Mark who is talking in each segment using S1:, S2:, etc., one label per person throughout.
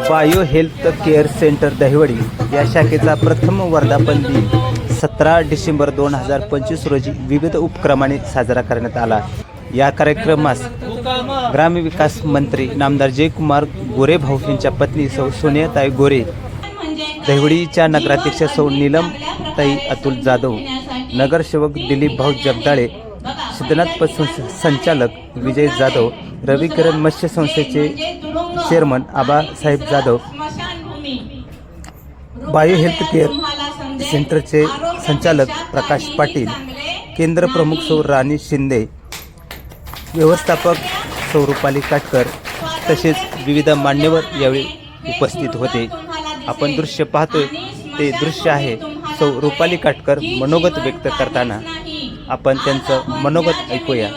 S1: Bio health care centre Dahiwadi या शाखेचा प्रथम वर्धापन दिन 17 डिसेंबर 2025 रोजी विविध उपक्रमाने साजरा करण्यात आला। या कार्यक्रमास ग्रामविकास मंत्री नामदार जयकुमार गोरे भाऊ यांच्या पत्नी सौ सोनियाताई गोरे, दहिवडीच्या नगराध्यक्ष सौ नीलमताई अतुल जाधव, नगरसेवक दिलीप भाऊ जगदाळे, सिद्धनाथ पशु संचालक विजय जाधव, रविकिरण मत्स्य संस्थेचे chairman Abasaheb Jadhav, bio health care सेंटरचे संचालक प्रकाश पाटील, केंद्र प्रमुख सौ राणी शिंदे, व्यवस्थापक सौ रुपाली काटकर तसेच विविध मान्यवर यावेळी उपस्थित होते। आपण दृश्य पाहतोय ते दृश्य आहे सौ रुपाली काटकर मनोगत व्यक्त करताना। आपण त्यांचं मनोगत ऐकूया।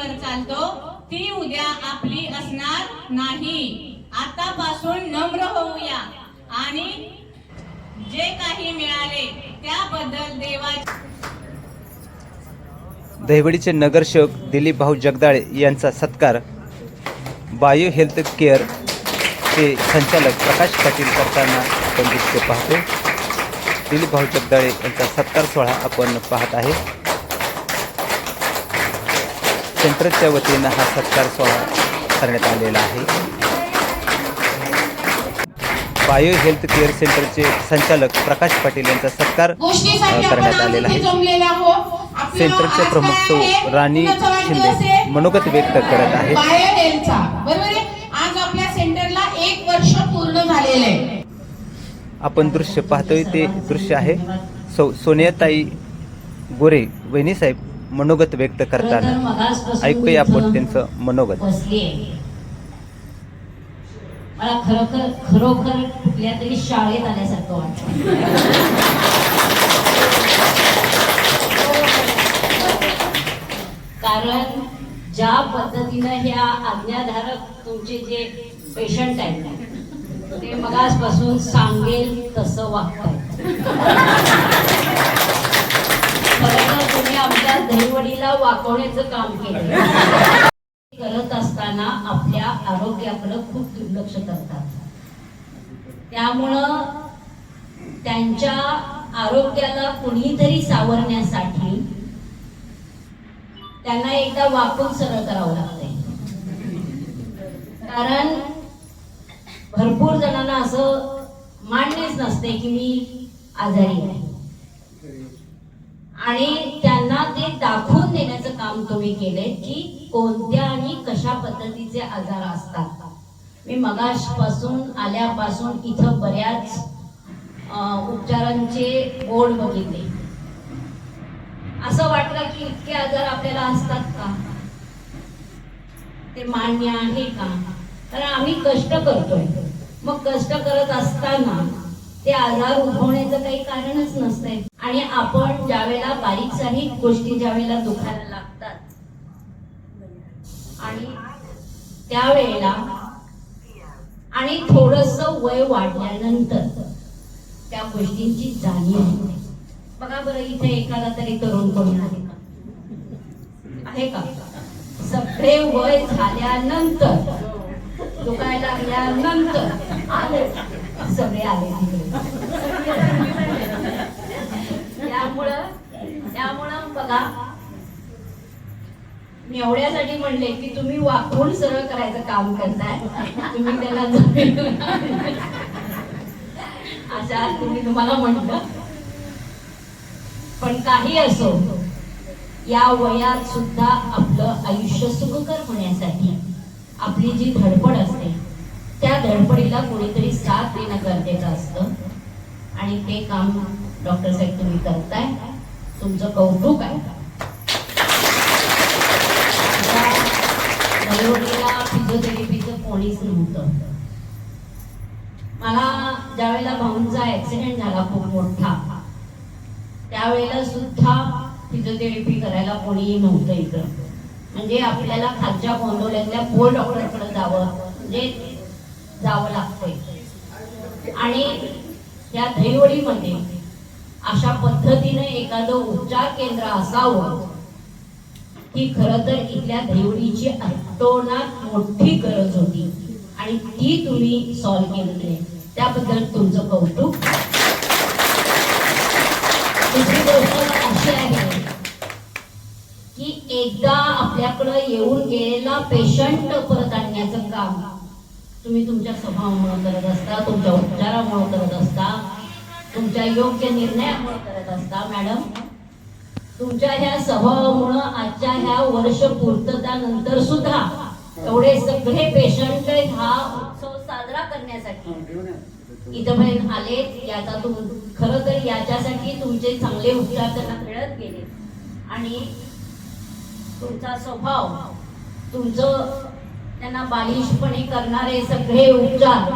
S2: ती उद्या आपली असणार नाही। आतापासून नम्र होऊया आणि जे काही मिळाले त्याबद्दल देवाचे।
S1: दहिवडीचे नगरसेवक दिलीप भाऊ जगदाळे यांचा सत्कार बायो हेल्थ केअर चे संचालक प्रकाश पाटील करताना आपण दृश्य पाहतो। दिलीप भाऊ जगदाळे यांचा सत्कार सोहळा आपण पाहत आहे। सेंटरच्या वतीनं हा सत्कार सोहळा करण्यात आलेला आहे। बायो हेल्थ केअर सेंटरचे संचालक प्रकाश पाटील यांचा सत्कार करण्यात आलेला आहे। सेंटरचे प्रमुख सौ राणी शिंदे मनोगत व्यक्त करत आहेत।
S2: आज आपल्या सेंटरला 1 वर्ष पूर्ण झालेले आहे।
S1: आपण दृश्य पाहतोय ते दृश्य आहे सौ सोनियाताई गोरे वहिनी साहेब मनोगत व्यक्त करताना। ऐकूया आपण त्यांचं मनोगत।
S3: मला खरोखर कुठल्या तरी शाळेत आल्यासारखं वाटतं। कारण ज्या पद्धतीनं ह्या आज्ञाधारक तुमचे जे पेशंट आहेत ते मगासपासून सांगेल तसं वागतात। तुम्ही आमच्या दहिवडीला वाकवण्याचं काम केलं। करत असताना आपल्या आरोग्याकडे खूप दुर्लक्ष करतात। त्यामुळं त्यांच्या आरोग्याला कुणीतरी सावरण्यासाठी त्यांना एकदा वाकून सरळ करावं लागतंय। कारण भरपूर जणांना असं मान्यच नसते की मी आजारी आहे आणि त्यांना ते दाखवून देण्याचं काम तुम्ही केले की कोणत्या आणि कशा पद्धतीचे आजार असतात। मी मगासपासून आल्यापासून इथं बऱ्याच उपचारांचे बोर्ड बघितले। असं वाटलं की इतके आजार आपल्याला असतात का, ते मान्य आहे का? कारण आम्ही कष्ट करतोय, मग कष्ट करत असताना ते आजार उद्भवण्याचं काही कारणच नसतंय। आणि आपण ज्यावेळेला बारीक सारीक गोष्टी ज्यावेळेला दुखायला लागतात आणि त्यावेळेला आणि थोडंसं वय वाढल्यानंतर त्या गोष्टींची जाणीव होते। बघा बरं, इथे एखादा तरी तरुण कोणी आहे का? सगळे वय झाल्यानंतर दुखायला लागल्यानंतर आले सगळे आले। त्यामुळं बघा, मी एवढ्यासाठी म्हणले की तुम्ही वाकून सरळ करायचं काम करताय। तुम्ही त्याला अशा तुम्हाला म्हटलं, पण काही असो, या वयात सुद्धा आपलं आयुष्य सुखकर होण्यासाठी आपली जी धडपड असते त्या धडपडीला कोणीतरी साथ देणं गरजेचं असतं आणि ते काम डॉक्टर साहेब तुम्ही करताय, तुमचं कौतुक आहे। फिजिओथेरपीचं कोणीच नव्हतं। मला ज्यावेळेला भाऊंचा ऍक्सिडेंट झाला खूप मोठा, त्यावेळेला सुद्धा फिजिओथेरपी करायला कोणीही नव्हतं इकडं। म्हणजे आपल्याला खालच्या गोंदवल्यातल्या पोर डॉक्टरकडे जावं लागतंय। आणि या दहिवडीमध्ये अशा पद्धतीने एखादं उपचार केंद्र असावं ही खरं तर इथल्या दहिवडीची अतोनात मोठी गरज होती आणि ती तुम्ही सॉल्व्ह केली आहे। त्याबद्दल तुमचं कौतुक. दुसरी गोष्ट अशी आहे की एकदा आपल्याकडं येऊन गेलेला पेशंट परत आणण्याचं काम तुम्ही तुमच्या स्वभावामुळे करत असता, तुमच्या उपचारामुळे करत असता, तुमच्या योग्य निर्णयामुळे करत असता. मॅडम, तुमच्या ह्या स्वभावामुळे आजच्या ह्या वर्ष पूर्ततानंतर सुद्धा एवढे सगळे पेशंट हा उत्सव साजरा करण्यासाठी इथपर्यंत आले. याचा खरं तर याच्यासाठी तुमचे चांगले उपचार त्यांना मिळत गेले आणि तुमचा स्वभाव, तुमचं त्यांना बालिशपणे करणारे सगळे उपचार,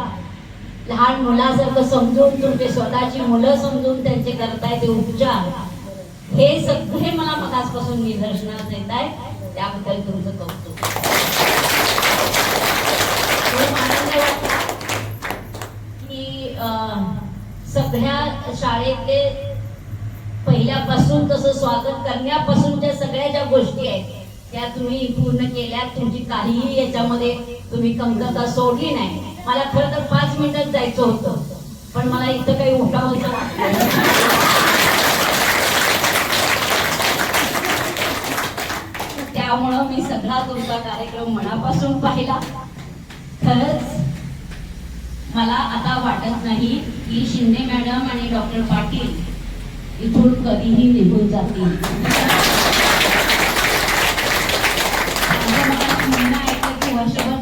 S3: लहान मुलासारखं समजून तुमचे स्वतःची मुलं समजून त्यांचे करताय ते उपचार, हे सगळे मला मगासपासून निदर्शनास येत आहे. त्याबद्दल तुमचं कौतुक. की सगळ्या शाळेतले पहिल्यापासून तसं स्वागत करण्यापासूनच्या सगळ्या ज्या गोष्टी आहेत त्या तुम्ही पूर्ण केल्या. तुमची काहीही याच्यामध्ये तुम्ही कमतरता सोडली नाही. मला खरं तर 5 मिनिटात जायचं होतं, पण मला इथं काही उठावंसं वाटलं. त्यामुळं मी सगळा तुमचा कार्यक्रम मनापासून पाहिला. खरंच मला आता वाटत नाही की शिंदे मॅडम आणि डॉक्टर पाटील इथून कधीही निघून जातील. म्हणणं आहे की वर्षभर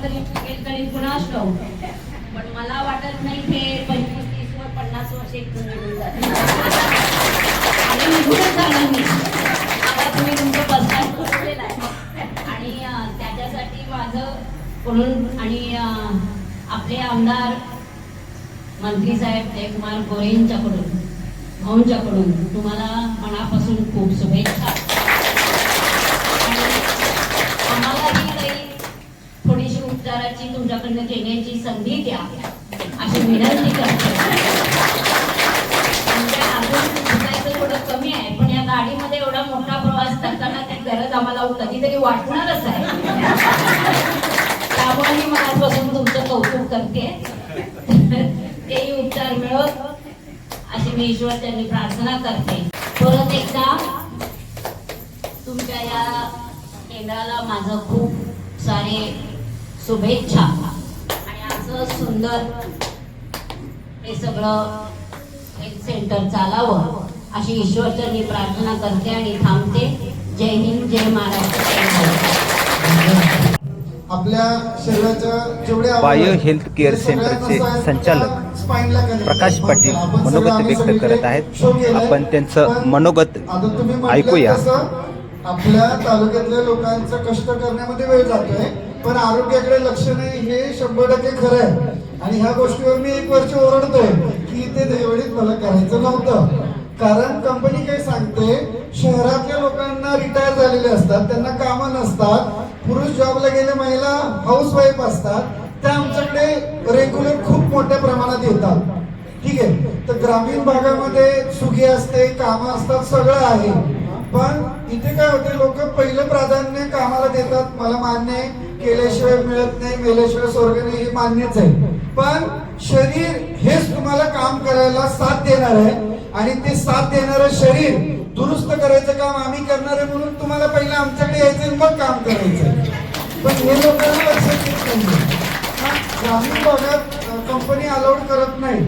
S3: तरी कुणास ठाऊक, पण मला वाटत नाही ते 25, 30 व 50 वर्षे इथून निघून जातील. आणि निघूनच जाणार मी. आता तुम्ही तुमचं बसताय पुरवलेलं आहे आणि त्याच्यासाठी माझं कडून आणि आपले आमदार मंत्री साहेब जयकुमार गोरेंच्याकडून, भाऊंच्याकडून तुम्हाला मनापासून खूप शुभेच्छा. आम्हालाही काही थोडीशी उपचाराची तुमच्याकडनं घेण्याची संधी द्या अशी विनंती करते. म्हणजे अजून शिकायचं थोडं कमी आहे, पण या गाडीमध्ये एवढा मोठा प्रवास करताना ती गरज आम्हाला कधीतरी वाटणारच आहे. त्यामुळे मी मनापासून तुमचं कौतुक करते. तेही उपचार मिळत अशी मी ईश्वर त्यांनी प्रार्थना करते. परत एकदा तुमच्या या केंद्राला माझं खूप सारे शुभेच्छा आणि असं सुंदर हे सगळं हेल्थ सेंटर चालावं अशी ईश्वरचरणी प्रार्थना करते आणि थांबते. जय हिंद, जय महाराष्ट्र.
S4: आपल्या शरीराच्या जेवढे
S1: बायो हेल्थ केअर सेंटरचे संचालक प्रकाश पाटील मनोगत व्यक्त करत आहेत. आपण त्यांचं मनोगत ऐकूया.
S4: आपल्या तालुक्यातल्या लोकांचं कष्ट करण्यामध्ये वेळ जातोय, पण आरोग्याकडे लक्ष नाही हे 100% खरं आहे. आणि ह्या गोष्टीवर मी 1 वर्ष ओरडतोय की ते देवडीत मला करायचं नव्हतं. कारण कंपनी काय सांगते, शहरातल्या लोकांना रिटायर झालेले असतात, त्यांना कामं नसतात, पुरुष जॉबला गेले, महिला हाऊसवाईफ असतात, त्या आमच्याकडे रेग्युलर खूप मोठ्या प्रमाणात येतात. ठीक आहे, तर ग्रामीण भागामध्ये सुगी असते, कामं असतात, सगळं आहे. पण इथे काय होते, लोक पहिलं प्राधान्य कामाला देतात. मला मान्य आहे, केल्याशिवाय मिळत नाही, मेल्याशिवाय स्वर्ग नाही, हे मान्यच आहे. पण शरीर हेच तुम्हाला काम करायला साथ देणार आहे आणि ते साथ देणारं शरीर दुरुस्त करायचं काम आम्ही करणार आहे. म्हणून तुम्हाला पहिलं आमच्याकडे यायचं, मग काम करायचं. पण हे लोकांना लक्षात येत नाही. ग्रामीण भागात कंपनी अलाउड करत नाही,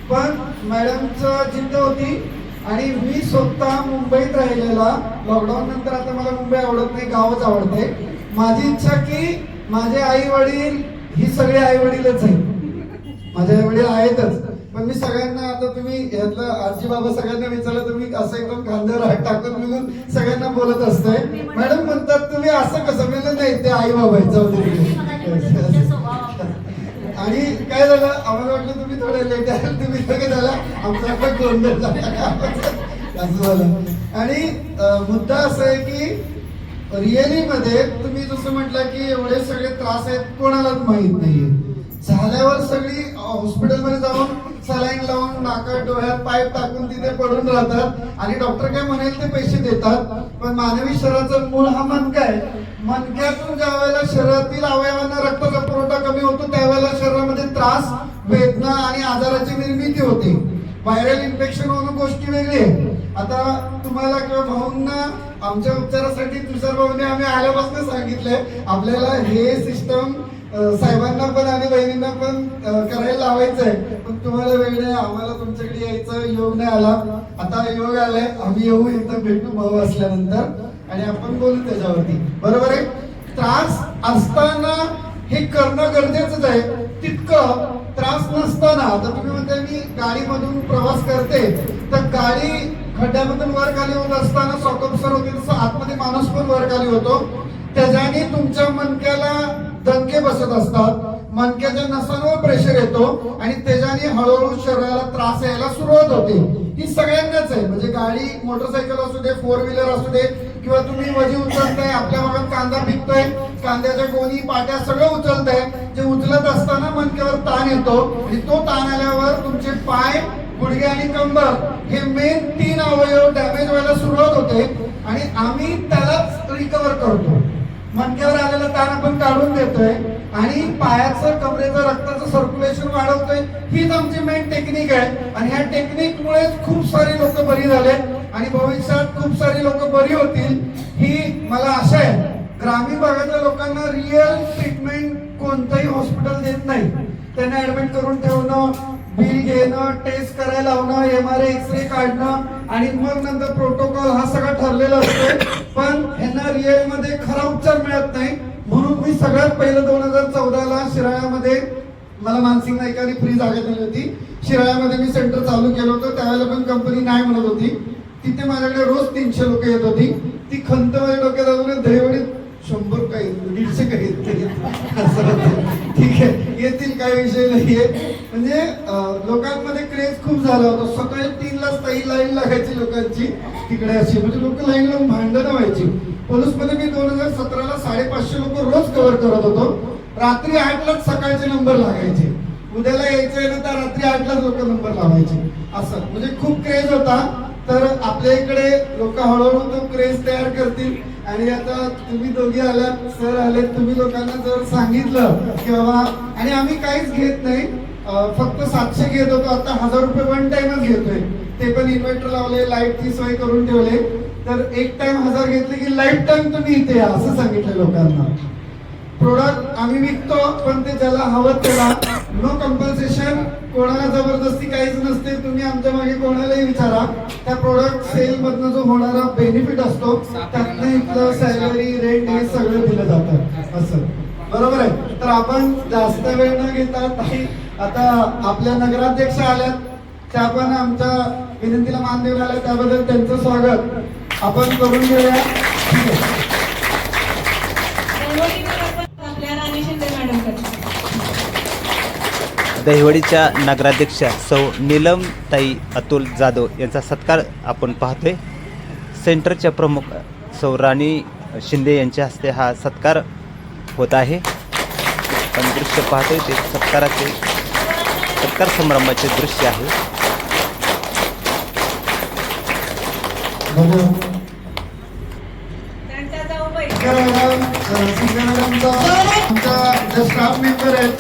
S4: पण मॅडमचं जिद्द होती. आणि मी स्वतः मुंबईत राहिलेला, लॉकडाऊन नंतर आता मला मुंबई आवडत नाही, गावच आवडते. माझी इच्छा की माझे आई वडील ही सगळे आई वडीलच आहेत. माझे आई वडील आहेतच, पण मी सगळ्यांना, आता तुम्ही यातलं आजी बाबा सगळ्यांना विचारलं तर मी असं एकदम खांद्यावर हात टाकून निघून सगळ्यांना बोलत असतोय. मॅडम म्हणतात तुम्ही असं कसं म्हणलं, नाही ते आई बाबा आहेत, जाऊ दे. आणि काय झालं, आम्हाला वाटलं तुम्ही थोडे लेट आले, तुम्ही लगेच आला, आमचा पण गोंधळ झाला असं झालं. आणि मुद्दा असा आहे की रिअली मध्ये तुम्ही जसं म्हटलं की एवढे सगळे त्रास आहेत, कोणालाच माहित नाहीये. झाल्यावर सगळी हॉस्पिटलमध्ये जाऊन सलाईन लावून नाकात डोळ्यात पाईप टाकून तिथे पडून राहतात आणि डॉक्टर काय म्हणेल ते पैसे देतात. पण मानवी शरीराचा मूळ हा मणका आहे. मणक्यातून ज्या वेळेला शरीरातील अवयवांना रक्ताचा पुरवठा कमी होतो त्यावेळेला शरीरामध्ये त्रास, वेदना, आणि आजाराची निर्मिती होते. व्हायरल इन्फेक्शन होणं गोष्टी वेगळी आहे. आता तुम्हाला किंवा भाऊंना आमच्या उपचारासाठी तुषार भाऊंनी आम्ही आल्यापासून सांगितलंय आपल्याला हे सिस्टम साहेबांना पण आणि बहिणींना पण करायला लावायचंय, पण तुम्हाला वेळ नाही, आम्हाला तुमच्याकडे यायचं योग नाही आला. आता योग आलाय, आम्ही येऊ एकदा भेटू भाऊ असल्यानंतर आणि आपण बोलू त्याच्यावरती. बरोबर आहे. त्रास असताना हे करणं गरजेचंच आहे. तितकं त्रास नसताना, आता तुम्ही म्हणताय मी गाडीमधून प्रवास करते, तर गाडी खड्ड्यामधून वर खाली होत असताना सॉकअपसर होते, तसं आतमध्ये माणूस पण वर खाली होतो. त्याच्याने तुमच्या मणक्याला दणके बसत असतात, मणक्याच्या नसांवर प्रेशर येतो आणि त्याच्याने हळूहळू शरीराला त्रास यायला सुरुवात होते. ही सगळ्यांनाच आहे, म्हणजे गाडी मोटरसायकल असू दे, 4 व्हीलर असू दे, किंवा तुम्ही वजी उचलताय, आपल्या भागात कांदा पिकतोय, कांद्याच्या गोणी पाट्या सगळं उचलताय, जे उचलत असताना मणक्यावर ताण येतो आणि तो ताण आल्यावर तुमचे पाय, गुडघे आणि कंबर हे मेन 3 अवयव डॅमेज व्हायला सुरुवात होते आणि आम्ही त्यालाच रिकव्हर करतो. मणक्यावर आलेला ताण आपण काढून देतोय आणि पायाचं, कमरेचं, रक्ताचं सर्क्युलेशन वाढवतोय. हीच आमची मेन टेक्निक आहे आणि ह्या टेक्निक मुळे खूप सारे लोक बरी झाले आणि भविष्यात खूप सारी लोक बरी होतील, ही मला आशा आहे. ग्रामीण भागातल्या लोकांना रिअल ट्रीटमेंट कोणतंही हॉस्पिटल देत नाही. त्यांना ऍडमिट करून ठेवणं, बिल घेणं, टेस्ट करायला लावणं, MRI, एक्सरे काढणं आणि मग नंतर प्रोटोकॉल हा सगळा ठरलेला असतो, पण ह्यांना रिअल मध्ये खरा उपचार मिळत नाही. म्हणून मी सगळ्यात पहिलं 2014ला शिराळ्यामध्ये मला मानसिंग नाईकांनी फ्री जागा दिली होती. शिराळ्यामध्ये मी सेंटर चालू केलं होतं. त्यावेळेला पण कंपनी नाही म्हणत होती. तिथे माझ्याकडे रोज 300 लोक येत होती. ती खंत माझ्या डोक्यात अजून दहीवडीत 100 काही 150 काही ठीक आहे, येतील, काही विषय नाहीये. म्हणजे लोकांमध्ये क्रेज खूप झाला होता. सकाळी 3ला लाईन लागायची लोकांची तिकडे, अशी म्हणजे लोक लाईन लावून भांडणं व्हायची. पोलीसमध्ये मी 2017ला 550 लोक रोज कव्हर करत होतो. रात्री 8लाच सकाळचे नंबर लागायचे. उद्याला यायचंय ना तर रात्री 8लाच लोक नंबर लावायचे. असं म्हणजे खूप क्रेज होता. तर आपल्या इकडे लोक हळूहळू तो क्रेज तयार करतील आणि आता तुम्ही दोघी आलात, सर आले, तुम्ही लोकांना जर सांगितलं की बाबा, आणि आम्ही काहीच घेत नाही, फक्त 700 घेत होतो, आता 1000 रुपये वन टाइमच घेतोय. ते पण इन्व्हर्टर लावले, लाईटची सोय करून ठेवले, तर एक टाइम 1000 घेतले की लाईफ टाइम तुम्ही इथे या असं सांगितलं लोकांना. प्रोडक्ट आम्ही विकतो, पण ते ज्याला हवं त्याला, नो कंपल्सेशन, कोणाला जबरदस्ती काहीच नसते. तुम्ही आमच्या मागे कोणालाही विचारा, त्या प्रोडक्ट सेल मधनं जो होणारा बेनिफिट असतो त्यातनं इथलं सॅलरी, रेंट हे सगळं दिलं जातं. असं बरोबर आहे. तर आपण जास्त वेळ न घेता आता आपल्या नगराध्यक्ष आल्यात, त्या पण आमच्या विनंतीला मान देऊन आल्या, त्याबद्दल त्यांचं स्वागत आपण करून घेऊया. ठीक आहे.
S1: दहिवडीच्या नगराध्यक्षा सौ नीलमताई अतुल जाधव यांचा सत्कार आपण पाहतोय. सेंटरच्या प्रमुख सौ राणी शिंदे यांच्या हस्ते हा सत्कार होत आहे. आपण दृश्य पाहतोय ते सत्कार समारंभाचे दृश्य आहे.
S4: स्टाफ मेंबर आहेत,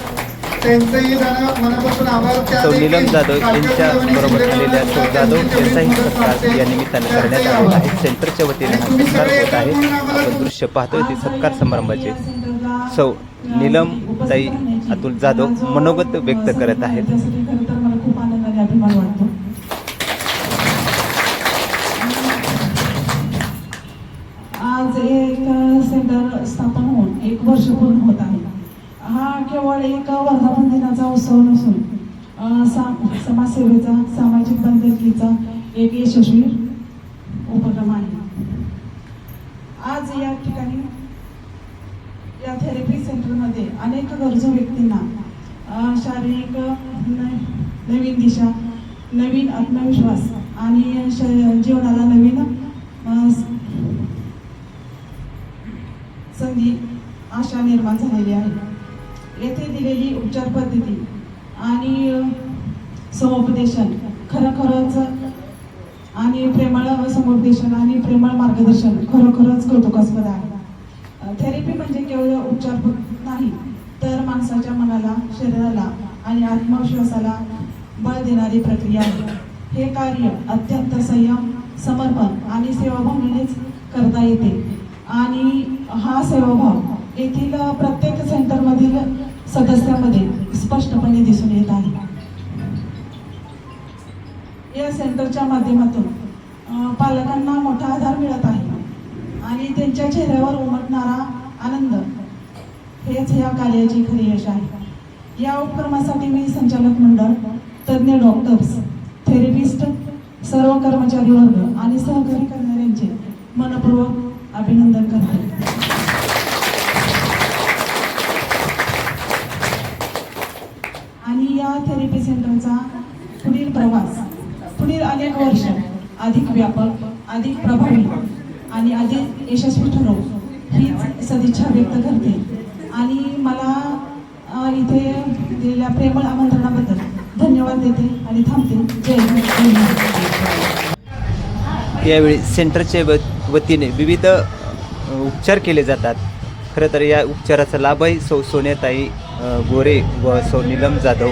S4: त्यांचंही मनापासून आभार.
S1: सौ नीलम जाधव यांच्या बरोबर आलेल्या सौ जाधव यांचाही सत्कार या निमित्ताने करण्यात आलेला आहे. सेंटरच्या वतीने हा सत्कार होत आहे. आपण दृश्य पाहतोय ते सत्कार समारंभाचे. सौ नीलमताई अतुल जाधव मनोगत व्यक्त करत आहेत.
S5: खूप आनंदाने अभिमान वाटतो. आज एक सेंटर स्थापन होऊन 1 वर्ष पूर्ण होत आहे. हा केवळ एक वर्धापन दिनाचा उत्सव नसून समाजसेवेचा, सामाजिक बांधिलकीचा एक यशस्वी उपक्रम आहे. आज या ठिकाणी या थेरपी सेंटरमध्ये अनेक गरजू व्यक्तींना शारीरिक नवीन दिशा, नवीन आत्मविश्वास आणि जीवनाला नवीन संधी, आशा निर्माण झालेली आहे. येथे दिलेली उपचार पद्धती आणि समुपदेशन खरोखरच आणि प्रेमळ समुपदेशन आणि प्रेमळ मार्गदर्शन खरोखरच कौतुकास्पद आहे. थेरपी म्हणजे केवळ उपचार नाही, तर माणसाच्या मनाला, शरीराला आणि आत्मविश्वासाला बळ देणारी प्रक्रिया आहे. हे कार्य अत्यंत संयम, समर्पण आणि सेवाभावनेनेच करता येते आणि हा सेवाभाव येथील प्रत्येक सेंटरमधील सदस्यामध्ये स्पष्टपणे दिसून येत आहे. या सेंटरच्या माध्यमातून पालकांना मोठा आधार मिळत आहे आणि त्यांच्या चेहऱ्यावर उमटणारा आनंद हेच या कार्याची खरी यश आहे. या उपक्रमासाठी मी संचालक मंडळ, तज्ज्ञ डॉक्टर्स, थेरपिस्ट, सर्व कर्मचारी वर्ग आणि सहकारी करणाऱ्यांचे मनपूर्वक अभिनंदन करते. आणि या थेरपी सेंटरचा पुढील प्रवास पुढील अनेक वर्ष अधिक व्यापक, अधिक प्रभावी आणि अधिक यशस्वी ठरो हीच सदिच्छा व्यक्त करते आणि मला इथे दिलेल्या प्रेमळ आमंत्रणाबद्दल धन्यवाद देते आणि थांबते. जय हिंद.
S1: यावेळी सेंटरच्या वतीने विविध उपचार केले जातात. खरं तर या उपचाराचा लाभही सोन्याताई गोरे व नीलम जाधव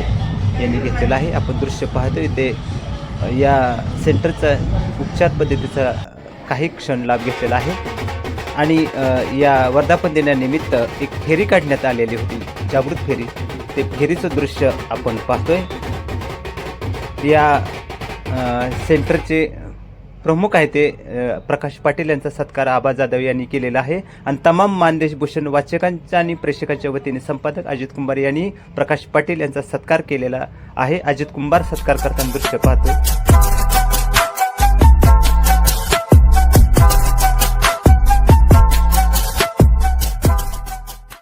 S1: यांनी घेतलेला आहे. आपण दृश्य पाहतोय ते या सेंटरचा उपचार पद्धतीचा काही क्षण लाभ घेतलेला आहे आणि या वर्धापन दिनानिमित्त एक फेरी काढण्यात आलेली होती, जागृत फेरी. ते फेरीचं दृश्य आपण पाहतोय. या सेंटरचे प्रमुख आहे ते प्रकाश पाटील यांचा सत्कार आबा जाधव यांनी केलेला आहे आणि तमाम मानदेश भूषण वाचकांच्या आणि प्रेक्षकांच्या वतीने संपादक अजित कुंभार यांनी प्रकाश पाटील यांचा सत्कार केलेला आहे. अजित कुंभार सत्कार करताना दृश्य पाहतो.